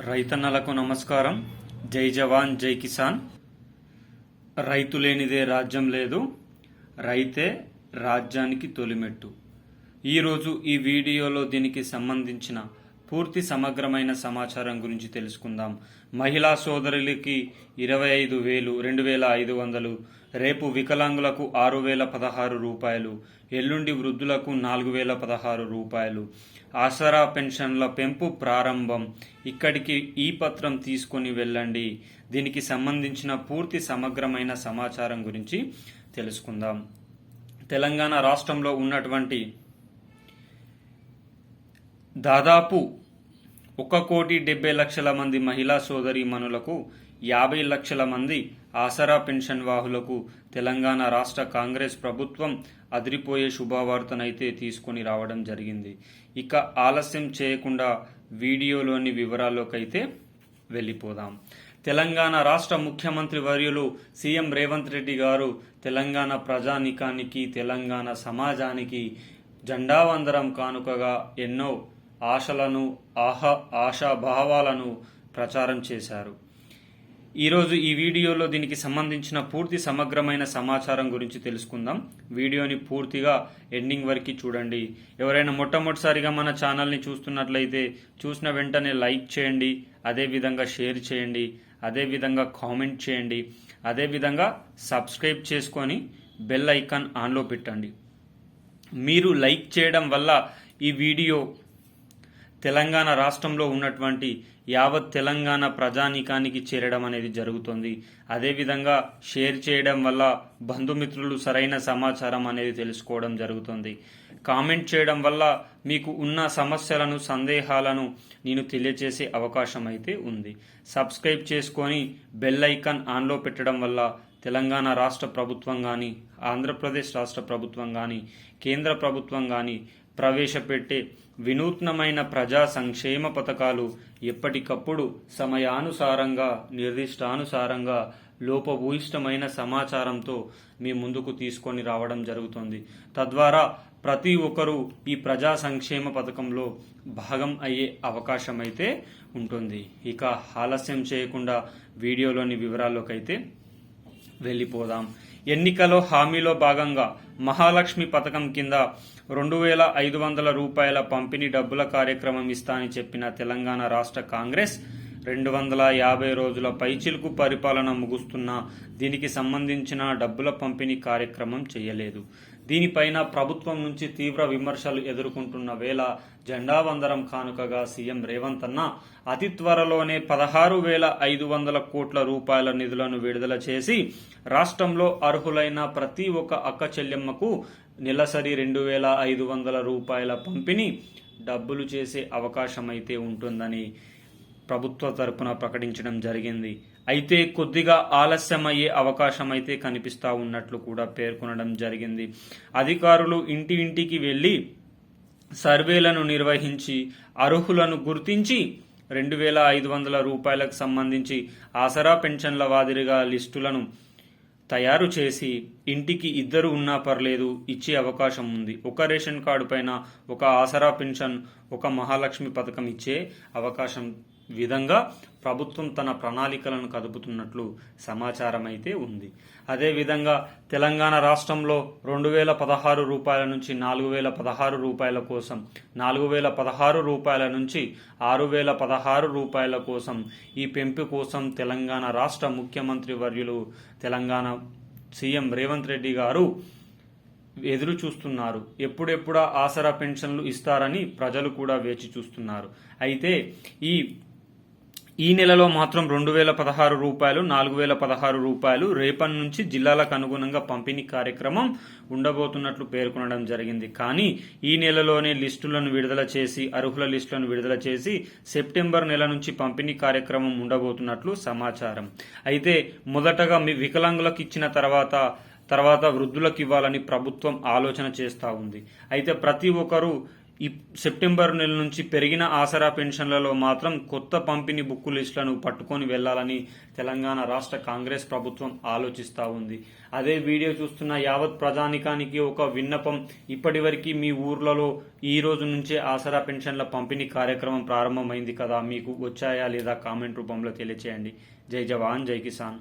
రైతన్నలకు నమస్కారం. జై జవాన్ జై కిసాన్. రైతు లేనిదే రాజ్యం లేదు, రైతే రాజ్యానికి తొలిమెట్టు. ఈరోజు ఈ వీడియోలో దీనికి సంబంధించిన పూర్తి సమగ్రమైన సమాచారం గురించి తెలుసుకుందాం. మహిళా సోదరులకి 25,000, 2,500, రేపు వికలాంగులకు 6,016 రూపాయలు, ఎల్లుండి వృద్ధులకు 4,016 రూపాయలు, ఆసరా పెన్షన్ల పెంపు ప్రారంభం. ఇక్కడికి ఈ పత్రం తీసుకొని వెళ్ళండి. దీనికి సంబంధించిన పూర్తి సమగ్రమైన సమాచారం గురించి తెలుసుకుందాం. తెలంగాణ రాష్ట్రంలో ఉన్నటువంటి దాదాపు 1,70,00,000 మంది మహిళా సోదరీమణులకు, 50 లక్షల మంది ఆసరా పెన్షన్ వాహులకు తెలంగాణ రాష్ట్ర కాంగ్రెస్ ప్రభుత్వం అదిరిపోయే శుభవార్తనైతే తీసుకొని రావడం జరిగింది. ఇక ఆలస్యం చేయకుండా వీడియోలోని వివరాల్లోకైతే వెళ్ళిపోదాం. తెలంగాణ రాష్ట్ర ముఖ్యమంత్రి వర్యులు సీఎం రేవంత్ రెడ్డి గారు తెలంగాణ ప్రజానికానికి, తెలంగాణ సమాజానికి జెండావందనం కానుకగా ఎన్నో ఆశలను, ఆశాభావాలను ప్రచారం చేశారు. ఈరోజు ఈ వీడియోలో దీనికి సంబంధించిన పూర్తి సమగ్రమైన సమాచారం గురించి తెలుసుకుందాం. వీడియోని పూర్తిగా ఎండింగ్ వరకు చూడండి. ఎవరైనా మొట్టమొదటిసారిగా మన ఛానల్ని చూస్తున్నట్లయితే చూసిన వెంటనే లైక్ చేయండి, అదేవిధంగా షేర్ చేయండి, అదేవిధంగా కామెంట్ చేయండి, అదేవిధంగా సబ్స్క్రైబ్ చేసుకొని బెల్ ఐకాన్ ఆన్లో పెట్టండి. మీరు లైక్ చేయడం వల్ల ఈ వీడియో తెలంగాణ రాష్ట్రంలో ఉన్నటువంటి యావత్ తెలంగాణ ప్రజానీకానికి చేరడం అనేది జరుగుతుంది. అదేవిధంగా షేర్ చేయడం వల్ల బంధుమిత్రులు సరైన సమాచారం అనేది తెలుసుకోవడం జరుగుతుంది. కామెంట్ చేయడం వల్ల మీకు ఉన్న సమస్యలను, సందేహాలను నేను తెలియజేసే అవకాశం అయితే ఉంది. సబ్స్క్రైబ్ చేసుకొని బెల్ ఐకాన్ ఆన్లో పెట్టడం వల్ల తెలంగాణ రాష్ట్ర ప్రభుత్వం కానీ, ఆంధ్రప్రదేశ్ రాష్ట్ర ప్రభుత్వం కానీ, కేంద్ర ప్రభుత్వం కానీ ప్రవేశపెట్టే వినూత్నమైన ప్రజా సంక్షేమ పథకాలు ఎప్పటికప్పుడు సమయానుసారంగా, నిర్దిష్టానుసారంగా లోపభూయిష్టమైన సమాచారంతో మీ ముందుకు తీసుకొని రావడం జరుగుతుంది. తద్వారా ప్రతి ఒక్కరూ ఈ ప్రజా సంక్షేమ పథకంలో భాగం అయ్యే అవకాశం అయితే ఉంటుంది. ఇక ఆలస్యం చేయకుండా వీడియోలోని వివరాల్లోకైతే వెళ్ళిపోదాం. ఎన్నికలో హామీలో భాగంగా మహాలక్ష్మి పథకం కింద 2,500 రూపాయల పంపిణీ డబ్బుల కార్యక్రమం ఇస్తా అని చెప్పిన తెలంగాణ రాష్ట్ర కాంగ్రెస్ 250 రోజుల పైచిలుకు పరిపాలన ముగుస్తున్నా దీనికి సంబంధించిన డబ్బుల పంపిణీ కార్యక్రమం చేయలేదు. దీనిపైన ప్రభుత్వం నుంచి తీవ్ర విమర్శలు ఎదుర్కొంటున్న వేళ జెండావందనం కానుకగా సీఎం రేవంత్ అన్న అతి త్వరలోనే 16,500 కోట్ల రూపాయల నిధులను విడుదల చేసి రాష్ట్రంలో అర్హులైన ప్రతి ఒక్క అక్క చెల్లెమ్మకు నెలసరి 2,500 రూపాయల పంపిణీ డబ్బులు చేసే అవకాశం అయితే ఉంటుందని ప్రభుత్వ తరపున ప్రకటించడం జరిగింది. అయితే కొద్దిగా ఆలస్యమయ్యే అవకాశం అయితే కనిపిస్తా ఉన్నట్లు కూడా పేర్కొనడం జరిగింది. అధికారులు ఇంటింటికి వెళ్లి సర్వేలను నిర్వహించి అర్హులను గుర్తించి 2,500 రూపాయలకు సంబంధించి ఆసరా పెన్షన్ల వాదిరిగా లిస్టులను తయారు చేసి ఇంటికి 2 ఉన్నా పర్లేదు ఇచ్చే అవకాశం ఉంది. ఒక రేషన్ కార్డు పైన ఒక ఆసరా పెన్షన్, ఒక మహాలక్ష్మి పథకం ఇచ్చే అవకాశం విధంగా ప్రభుత్వం తన ప్రణాళికలను కదుపుతున్నట్లు సమాచారం అయితే ఉంది. అదేవిధంగా తెలంగాణ రాష్ట్రంలో 2,016 రూపాయల నుంచి 4,016 రూపాయల కోసం, 4,016 రూపాయల నుంచి 6,016 రూపాయల కోసం ఈ పెంపు కోసం తెలంగాణ రాష్ట్ర ముఖ్యమంత్రి వర్యులు తెలంగాణ సీఎం రేవంత్ రెడ్డి గారు ఎదురు చూస్తున్నారు. ఎప్పుడెప్పుడా ఆసరా పెన్షన్లు ఇస్తారని ప్రజలు కూడా వేచి చూస్తున్నారు. అయితే ఈ నెలలో మాత్రం 2,016 రూపాయలు, 4,016 రూపాయలు రేపటి నుంచి జిల్లాలకు అనుగుణంగా పంపిణీ కార్యక్రమం ఉండబోతున్నట్లు పేర్కొనడం జరిగింది. కానీ ఈ నెలలోనే లిస్టులను విడుదల చేసి, అర్హుల లిస్టులను విడుదల చేసి సెప్టెంబర్ నెల నుంచి పంపిణీ కార్యక్రమం ఉండబోతున్నట్లు సమాచారం. అయితే మొదటగా వికలాంగులకు ఇచ్చిన తర్వాత వృద్ధులకు ఇవ్వాలని ప్రభుత్వం ఆలోచన చేస్తూ ఉంది. అయితే ప్రతి ఒక్కరూ ఈ సెప్టెంబర్ నెల నుంచి పెరిగిన ఆసరా పెన్షన్లలో మాత్రం కొత్త పంపిణీ బుక్కు లిస్టులను పట్టుకొని వెళ్లాలని తెలంగాణ రాష్ట్ర కాంగ్రెస్ ప్రభుత్వం ఆలోచిస్తూ ఉంది. అదే వీడియో చూస్తున్న యావత్ ప్రజానికానికి ఒక విన్నపం, ఇప్పటివరకు మీ ఊర్లలో ఈ రోజు నుంచే ఆసరా పెన్షన్ల పంపిణీ కార్యక్రమం ప్రారంభమైంది కదా, మీకు వచ్చాయా లేదా కామెంట్ రూపంలో తెలియచేయండి. జై జవాన్ జై కిసాన్.